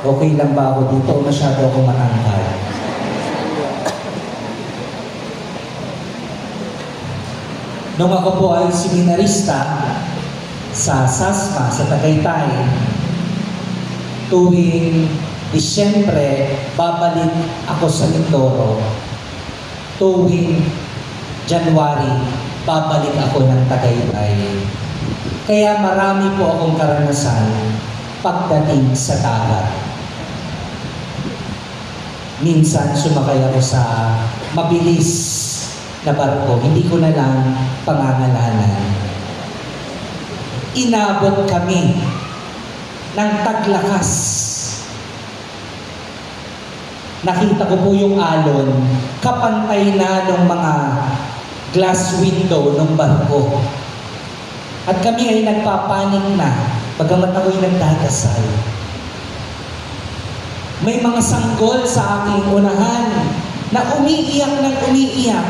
Okay lang ba ako dito o masyado ako matangkad? Nung ako po ay seminarista sa SASMA, sa Tagaytay, tuwing Disyembre, babalik ako sa Mindoro. Tuwing January, babalik ako ng Tagaytay. Kaya marami po akong karanasan pagdating sa dagat. Minsan sumakay ako sa mabilis na barko, hindi ko na lang pangangalanan. Inabot kami ng taglakas. Nakita ko po yung alon, kapantay na ng mga glass window ng barko. At kami ay nagpapanik na, bagamat ako'y nagdadasal. May mga sanggol sa aking unahan na umiiyak ng umiiyak.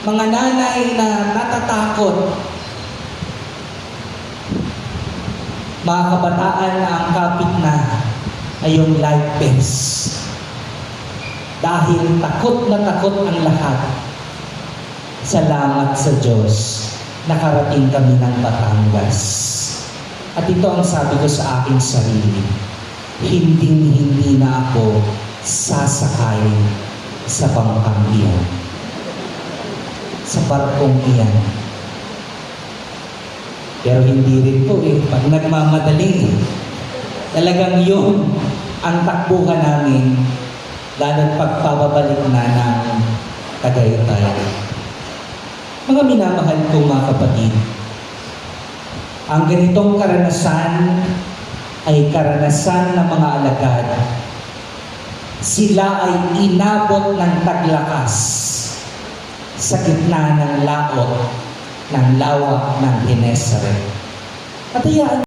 Mga nanay na natatakot. Mga kabataan na ang kapit na ay yung life vest. Dahil takot na takot ang lahat. Salamat sa Diyos, nakarating kami ng Batangas. At ito ang sabi ko sa aking sarili, hindi na ako sasakay sa bangkang iyan, sa barkong iyan. Pero hindi rin po pag nagmamadali, talagang yun ang takbuhan namin, lalo't pagpapabalik na ng Tagaytay. Mga minamahal kong mga kapatid, ang ganitong karanasan ay karanasan ng mga alagad. Sila ay inabot ng taglakas sa gitna ng laot ng lawak ng Genesaret. At hayaan